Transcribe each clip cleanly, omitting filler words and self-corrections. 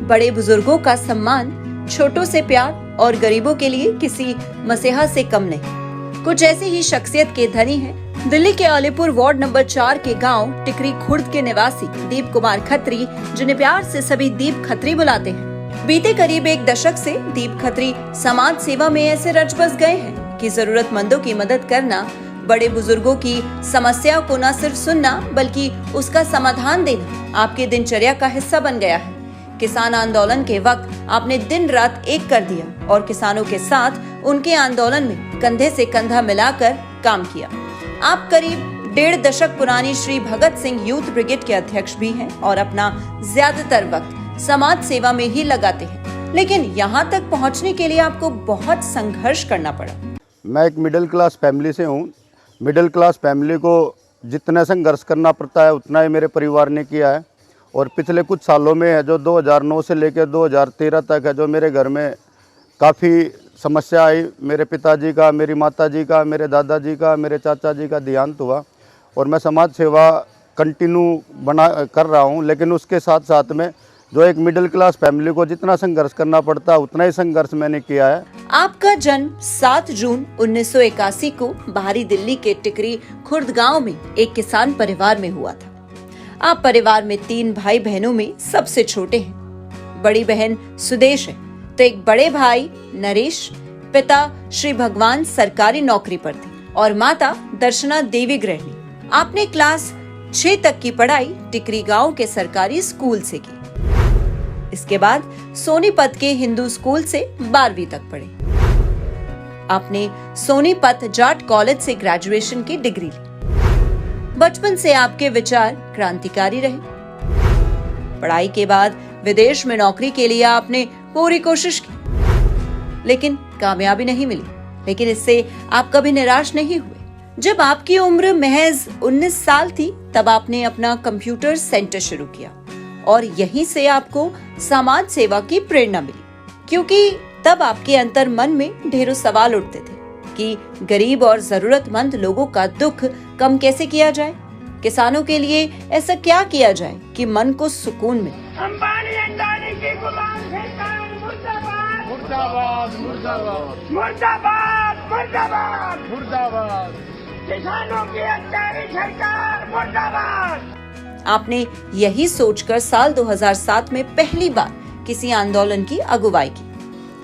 बड़े बुजुर्गों का सम्मान, छोटों से प्यार और गरीबों के लिए किसी मसीहा से कम नहीं। कुछ ऐसी ही शख्सियत के धनी हैं दिल्ली के अलीपुर वार्ड नंबर 4 के गांव टिकरी खुर्द के निवासी दीप कुमार खत्री, जिन्हें प्यार से सभी दीप खत्री बुलाते हैं। बीते करीब एक दशक से दीप खत्री समाज सेवा में ऐसे रच बस गए हैं कि जरूरतमंदों की मदद करना, बड़े बुजुर्गों की समस्या को न सिर्फ सुनना बल्कि उसका समाधान देना आपकी दिनचर्या का हिस्सा बन गया है। किसान आंदोलन के वक्त आपने दिन रात एक कर दिया और किसानों के साथ उनके आंदोलन में कंधे से कंधा मिलाकर काम किया। आप करीब 1.5 दशक पुरानी श्री भगत सिंह यूथ ब्रिगेड के अध्यक्ष भी हैं और अपना ज्यादातर वक्त समाज सेवा में ही लगाते हैं, लेकिन यहाँ तक पहुँचने के लिए आपको बहुत संघर्ष करना पड़ा। मैं एक मिडिल क्लास फैमिली से हूँ। मिडिल क्लास फैमिली को जितना संघर्ष करना पड़ता है उतना ही मेरे परिवार ने किया है। और पिछले कुछ सालों में है जो 2009 से लेकर 2013 तक है जो मेरे घर में काफ़ी समस्या आई। मेरे पिताजी का, मेरी माताजी का, मेरे दादाजी का, मेरे चाचा जी का देहांत हुआ और मैं समाज सेवा कंटिन्यू कर रहा हूँ। लेकिन उसके साथ साथ में जो एक मिडिल क्लास फैमिली को जितना संघर्ष करना पड़ता है उतना ही संघर्ष मैंने किया है। आपका जन्म 7 जून 1981 को बाहरी दिल्ली के टिकरी खुर्द गांव में एक किसान परिवार में हुआ था। आप परिवार में 3 भाई बहनों में सबसे छोटे हैं। बड़ी बहन सुदेश है तो एक बड़े भाई नरेश, पिता श्री भगवान सरकारी नौकरी पर थे और माता दर्शना देवी गृहिणी। आपने क्लास 6 तक की पढ़ाई टिकरी गांव के सरकारी स्कूल से की। इसके बाद सोनीपत के हिंदू स्कूल से 12वीं तक पढ़े। आपने सोनीपत जाट कॉलेज से ग्रेजुएशन की डिग्री ली। बचपन से आपके विचार क्रांतिकारी रहे। पढ़ाई के बाद विदेश में नौकरी के लिए आपने पूरी कोशिश की, लेकिन कामयाबी नहीं मिली। लेकिन इससे आप कभी निराश नहीं हुए। जब आपकी उम्र महज 19 साल थी तब आपने अपना कंप्यूटर सेंटर शुरू किया और यहीं से आपको समाज सेवा की प्रेरणा मिली, क्योंकि तब आपके अंतर मन में ढेरों सवाल उठते थे कि गरीब और जरूरतमंद लोगों का दुख कम कैसे किया जाए, किसानों के लिए ऐसा क्या किया जाए कि मन को सुकून मिले। अंबानी अंडानी की गुलाम सरकार मुर्दाबाद मुर्दाबाद मुर्दाबाद मुर्दाबाद मुर्दाबाद मुर्दाबाद, किसानों की अंडानी सरकार मुर्दाबाद। आपने यही सोचकर साल 2007 में पहली बार किसी आंदोलन की अगुवाई की।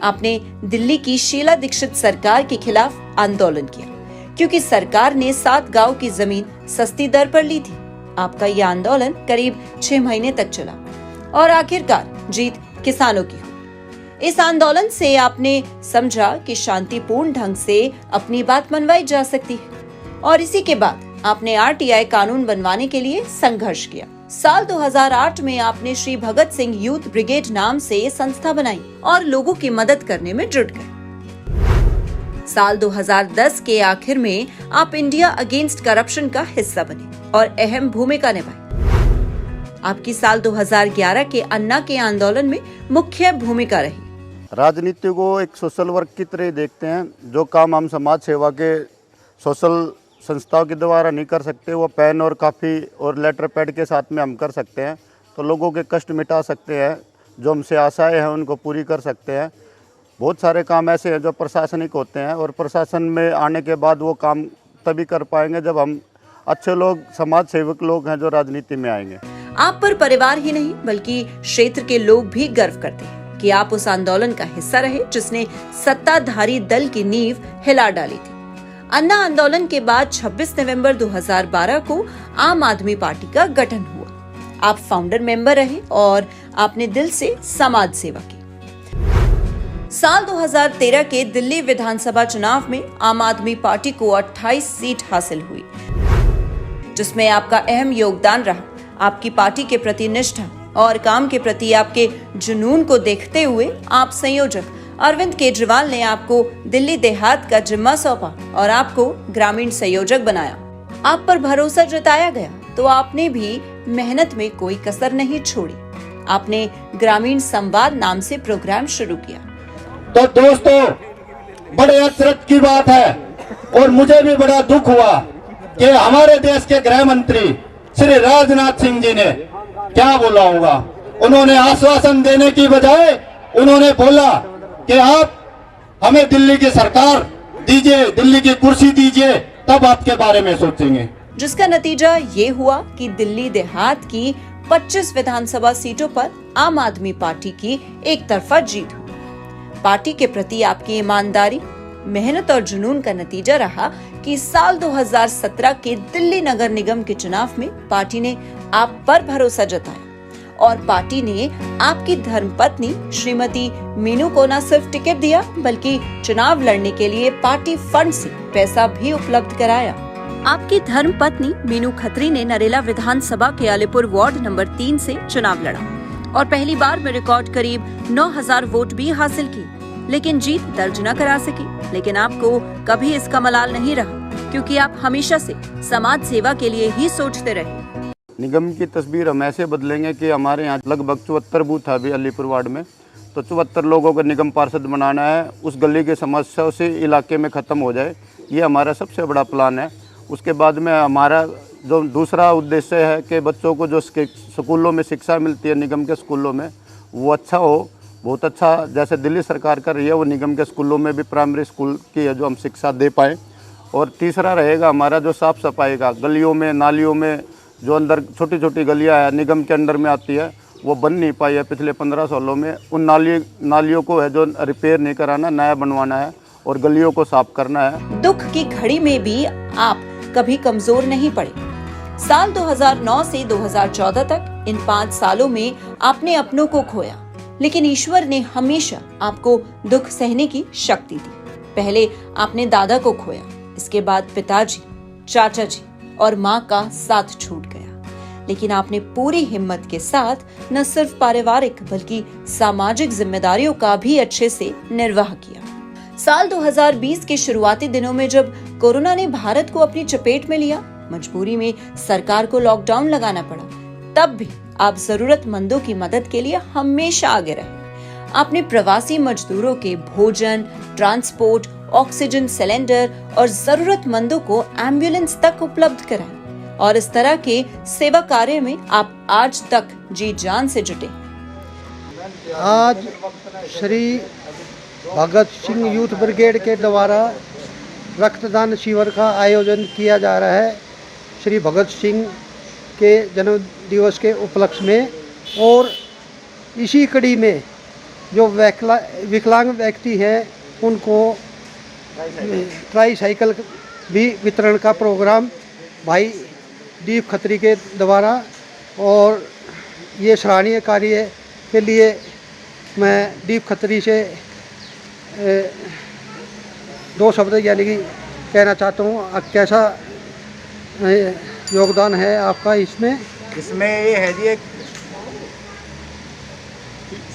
आपने दिल्ली की शीला दीक्षित सरकार के खिलाफ आंदोलन किया, क्योंकि सरकार ने 7 गांव की जमीन सस्ती दर पर ली थी। आपका यह आंदोलन करीब 6 महीने तक चला और आखिरकार जीत किसानों की हुई। इस आंदोलन से आपने समझा कि शांतिपूर्ण ढंग से अपनी बात मनवाई जा सकती है और इसी के बाद आपने RTI कानून बनवाने के लिए संघर्ष किया। साल 2008 में आपने श्री भगत सिंह यूथ ब्रिगेड नाम से संस्था बनाई और लोगों की मदद करने में जुट गए। साल 2010 के आखिर में आप इंडिया अगेंस्ट करप्शन का हिस्सा बने और अहम भूमिका निभाई। आपकी साल 2011 के अन्ना के आंदोलन में मुख्य भूमिका रही। राजनीति को एक सोशल वर्क की तरह देखते हैं। जो काम हम समाज सेवा के सोशल संस्थाओं के द्वारा नहीं कर सकते वो पेन और काफ़ी और लेटर पैड के साथ में हम कर सकते हैं। तो लोगों के कष्ट मिटा सकते हैं, जो हमसे आशाएं हैं उनको पूरी कर सकते हैं। बहुत सारे काम ऐसे हैं जो प्रशासनिक होते हैं और प्रशासन में आने के बाद वो काम तभी कर पाएंगे जब हम अच्छे लोग, समाज सेवक लोग हैं जो राजनीति में आएंगे। आप पर परिवार ही नहीं बल्कि क्षेत्र के लोग भी गर्व करते हैं कि आप उस आंदोलन का हिस्सा रहे जिसने सत्ताधारी दल की नींव हिला डाली थी। अन्ना आंदोलन के बाद 26 नवंबर 2012 को आम आदमी पार्टी का गठन हुआ। आप फाउंडर मेंबर रहे और आपने दिल से समाज सेवा की। साल 2013 के दिल्ली विधानसभा चुनाव में आम आदमी पार्टी को 28 सीट हासिल हुई, जिसमें आपका अहम योगदान रहा। आपकी पार्टी के प्रति निष्ठा और काम के प्रति आपके जुनून को देखते हुए आप संयोजक अरविंद केजरीवाल ने आपको दिल्ली देहात का जिम्मा सौंपा और आपको ग्रामीण संयोजक बनाया। आप पर भरोसा जताया गया तो आपने भी मेहनत में कोई कसर नहीं छोड़ी। आपने ग्रामीण संवाद नाम से प्रोग्राम शुरू किया। तो दोस्तों, बड़े अचरज की बात है और मुझे भी बड़ा दुख हुआ कि हमारे देश के गृह मंत्री श्री राजनाथ सिंह जी ने क्या बोला होगा उन्होंने आश्वासन देने की बजाय उन्होंने बोला कि आप हमें दिल्ली की सरकार दीजिए, दिल्ली की कुर्सी दीजिए, तब आपके बारे में सोचेंगे। जिसका नतीजा ये हुआ कि दिल्ली देहात की 25 विधानसभा सीटों पर आम आदमी पार्टी की एक तरफा जीत हुई। पार्टी के प्रति आपकी ईमानदारी, मेहनत और जुनून का नतीजा रहा कि साल 2017 के दिल्ली नगर निगम के चुनाव में पार्टी ने आप पर भरोसा जताया और पार्टी ने आपकी धर्मपत्नी श्रीमती मीनू को न सिर्फ टिकट दिया बल्कि चुनाव लड़ने के लिए पार्टी फंड से पैसा भी उपलब्ध कराया। आपकी धर्मपत्नी मीनू खत्री ने नरेला विधानसभा के अलीपुर वार्ड नंबर 3 से चुनाव लड़ा और पहली बार में रिकॉर्ड करीब 9000 वोट भी हासिल की, लेकिन जीत दर्ज न करा सकी। लेकिन आपको कभी इसका मलाल नहीं रहा क्योंकि आप हमेशा से समाज सेवा के लिए ही सोचते रहे। निगम की तस्वीर हम ऐसे बदलेंगे कि हमारे यहाँ लगभग 74 बूथ है अभी अलीपुर वार्ड में, तो 74 लोगों को निगम पार्षद बनाना है, उस गली की समस्या से इलाके में ख़त्म हो जाए, ये हमारा सबसे बड़ा प्लान है। उसके बाद में हमारा जो दूसरा उद्देश्य है कि बच्चों को जो स्कूलों में शिक्षा मिलती है निगम के स्कूलों में वो अच्छा हो, बहुत अच्छा जैसे दिल्ली सरकार कर रही है वो निगम के स्कूलों में भी प्राइमरी स्कूल की है जो हम शिक्षा दे पाएँ। और तीसरा रहेगा हमारा जो साफ़ सफाई का, गलियों में नालियों में जो अंदर छोटी छोटी गलियां है निगम के अंडर में आती है वो बन नहीं पाई है पिछले 15 सालों में, उन नालियों को है जो रिपेयर नहीं कराना, नया बनवाना है और गलियों को साफ करना है। दुख की घड़ी में भी आप कभी कमजोर नहीं पड़े। साल 2009 से 2014 तक इन 5 सालों में आपने अपनों को खोया, लेकिन ईश्वर ने हमेशा आपको दुख सहने की शक्ति दी। पहले आपने दादा को खोया, इसके बाद पिताजी, चाचा जी और माँ का साथ छूट गया, लेकिन आपने पूरी हिम्मत के साथ न सिर्फ पारिवारिक बल्कि सामाजिक जिम्मेदारियों का भी अच्छे से निर्वाह किया। साल 2020 के शुरुआती दिनों में जब कोरोना ने भारत को अपनी चपेट में लिया, मजबूरी में सरकार को लॉकडाउन लगाना पड़ा, तब भी आप जरूरतमंदों की मदद के लिए हमेशा आगे रहे। आपने प्रवासी मजदूरों के भोजन, ट्रांसपोर्ट, ऑक्सीजन सिलेंडर और जरूरतमंदों को एम्बुलेंस तक उपलब्ध कराए और इस तरह के सेवा कार्य में आप आज तक जी जान से जुटे। आज श्री भगत सिंह यूथ ब्रिगेड के द्वारा रक्तदान शिविर का आयोजन किया जा रहा है श्री भगत सिंह के जन्म दिवस के उपलक्ष्य में, और इसी कड़ी में जो विकलांग व्यक्ति हैं उनको ट्राईसाइकिल भी वितरण का प्रोग्राम भाई दीप खत्री के द्वारा, और ये सराहनीय कार्य के लिए मैं दीप खत्री से 2 शब्द यानी कि कहना चाहता हूँ। कैसा योगदान है आपका इसमें? इसमें ये है जी, एक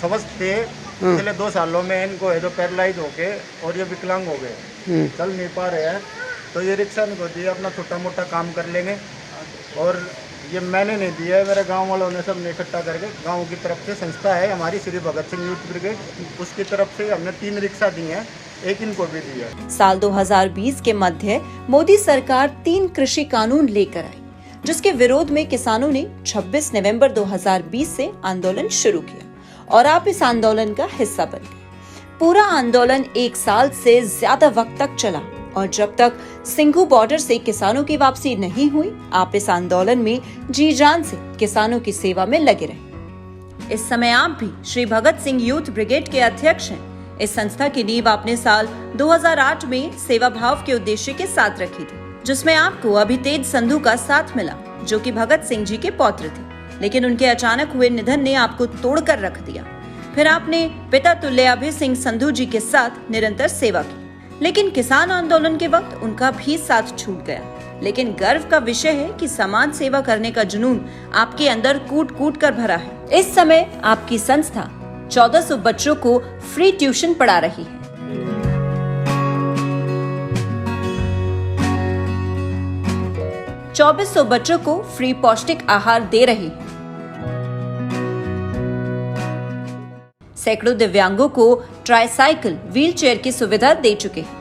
समझ थे पिछले 2 सालों में इनको है जो पैरालाइज हो गए और ये विकलांग हो गए, चल नहीं पा रहे हैं, तो ये रिक्शा इनको दिए, अपना छोटा मोटा काम कर लेंगे। और ये मैंने नहीं दिया है, मेरे गांव वालों ने सब ने इकट्ठा करके, गांव की तरफ से संस्था है हमारी श्री भगत सिंह यूथ ब्रिगेड, उसकी तरफ से हमने 3 रिक्शा दी हैं, एक इनको भी दिया। साल 2020 के मध्य मोदी सरकार 3 कृषि कानून लेकर आई, जिसके विरोध में किसानों ने 26 नवंबर 2020 से आंदोलन शुरू किया और आप इस आंदोलन का हिस्सा बन गए। पूरा आंदोलन 1 साल से ज्यादा वक्त तक चला और जब तक सिंघू बॉर्डर से किसानों की वापसी नहीं हुई, आप इस आंदोलन में जी जान से किसानों की सेवा में लगे रहे। इस समय आप भी श्री भगत सिंह यूथ ब्रिगेड के अध्यक्ष हैं। इस संस्था की नींव आपने साल 2008 में सेवा भाव के उद्देश्य के साथ रखी थी, जिसमें आपको अभितेज संधू का साथ मिला, जो कि भगत सिंह जी के पौत्र थे, लेकिन उनके अचानक हुए निधन ने आपको तोड़कर रख दिया। फिर आपने पिता तुल्य अभय सिंह संधू जी के साथ निरंतर सेवा की, लेकिन किसान आंदोलन के वक्त उनका भी साथ छूट गया। लेकिन गर्व का विषय है कि समाज सेवा करने का जुनून आपके अंदर कूट कूट कर भरा है। इस समय आपकी संस्था 1400 बच्चों को फ्री ट्यूशन पढ़ा रही है। सौ बच्चों को फ्री पौष्टिक आहार दे रही है। सैकड़ों दिव्यांगों को ट्राईसाइकिल, व्हीलचेयर की सुविधा दे चुके हैं।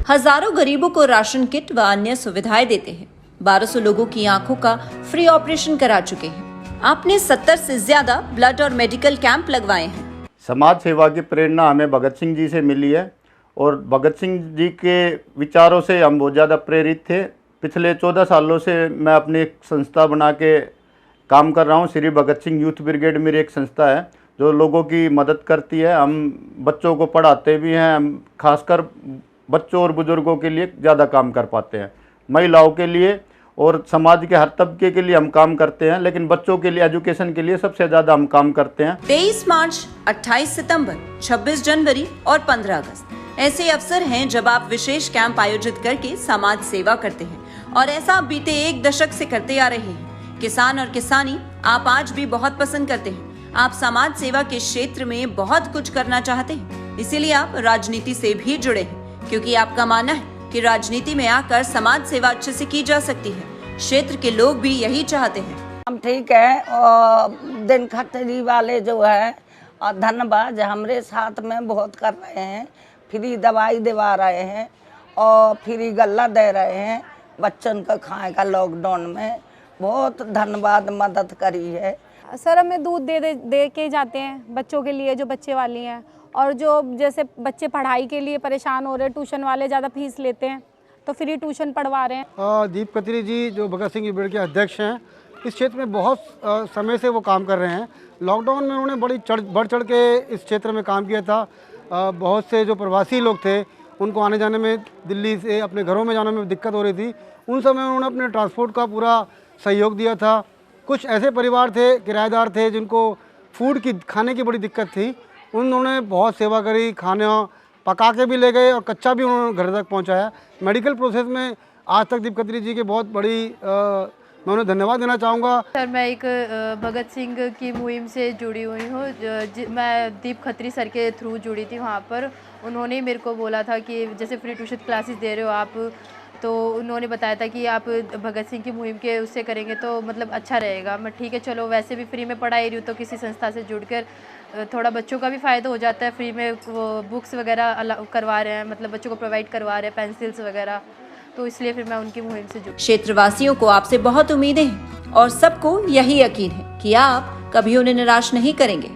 हजारों गरीबों को राशन किट व अन्य सुविधाएं देते हैं। 1200 लोगों की आंखों का फ्री ऑपरेशन करा चुके हैं। आपने 70 से ज्यादा ब्लड और मेडिकल कैंप लगवाए हैं। समाज सेवा की प्रेरणा हमें भगत सिंह जी से मिली है और भगत सिंह जी के विचारों से हम बहुत ज़्यादा प्रेरित थे। पिछले 14 सालों से मैं अपनी एक संस्था बना के काम कर रहा हूँ। श्री भगत सिंह यूथ ब्रिगेड मेरी एक संस्था है जो लोगों की मदद करती है। हम बच्चों को पढ़ाते भी हैं, हम खासकर बच्चों और बुजुर्गों के लिए ज़्यादा काम कर पाते हैं। महिलाओं के लिए और समाज के हर तबके के लिए हम काम करते हैं, लेकिन बच्चों के लिए एजुकेशन के लिए सबसे ज़्यादा हम काम करते हैं। 23 मार्च, 28 सितंबर, 26 जनवरी और 15 अगस्त ऐसे अवसर हैं जब आप विशेष कैंप आयोजित करके समाज सेवा करते हैं और ऐसा आप बीते 1 दशक से करते आ रहे हैं। किसान और किसानी आप आज भी बहुत पसंद करते हैं। आप समाज सेवा के क्षेत्र में बहुत कुछ करना चाहते हैं, इसीलिए आप राजनीति से भी जुड़े हैं, क्योंकि आपका मानना है कि राजनीति में आकर समाज सेवा अच्छे से की जा सकती है। क्षेत्र के लोग भी यही चाहते हैं। हम ठीक है और दिन खतरी वाले जो है और धन्यवाद हमारे साथ में बहुत कर रहे हैं। फ्री दवाई दिवा रहे हैं और फ्री गल्ला दे रहे हैं बच्चन का खाए का। लॉकडाउन में बहुत धन्यवाद मदद करी है। सर हमें दूध दे के जाते हैं बच्चों के लिए जो बच्चे वाली हैं, और जो जैसे बच्चे पढ़ाई के लिए परेशान हो रहे हैं, ट्यूशन वाले ज़्यादा फीस लेते हैं तो फ्री ट्यूशन पढ़वा रहे हैं। दीप खत्री जी जो भगत सिंह ब्रिगेड के अध्यक्ष हैं, इस क्षेत्र में बहुत समय से वो काम कर रहे हैं। लॉकडाउन में उन्होंने बढ़ चढ़ के इस क्षेत्र में काम किया था। बहुत से जो प्रवासी लोग थे उनको आने जाने में, दिल्ली से अपने घरों में जाने में दिक्कत हो रही थी, उन समय उन्होंने अपने ट्रांसपोर्ट का पूरा सहयोग दिया था। कुछ ऐसे परिवार थे, किराएदार थे, जिनको खाने की बड़ी दिक्कत थी, उन्होंने बहुत सेवा करी। खाना पका के भी ले गए और कच्चा भी उन्होंने घर तक पहुंचाया। मेडिकल प्रोसेस में आज तक दीप खत्री जी के बहुत बड़ी मैं उन्हें धन्यवाद देना चाहूँगा। सर मैं एक भगत सिंह की मुहिम से जुड़ी हुई हूँ। मैं दीप खत्री सर के थ्रू जुड़ी थी। वहाँ पर उन्होंने मेरे को बोला था कि जैसे फ्री ट्यूशन क्लासेस दे रहे हो आप, तो उन्होंने बताया था कि आप भगत सिंह की मुहिम के उससे करेंगे तो मतलब अच्छा रहेगा। मैं ठीक है चलो, वैसे भी फ्री में पढ़ाई रही हूँ तो किसी संस्था से जुड़कर थोड़ा बच्चों का भी फ़ायदा हो जाता है। फ्री में वो बुक्स वगैरह करवा रहे हैं, मतलब बच्चों को प्रोवाइड करवा रहे हैं, पेंसिल्स वगैरह, तो इसलिए फिर मैं उनकी मुहिम से जुड़ी। क्षेत्रवासियों को आपसे बहुत उम्मीदें हैं और सबको यही यकीन है कि आप कभी उन्हें निराश नहीं करेंगे।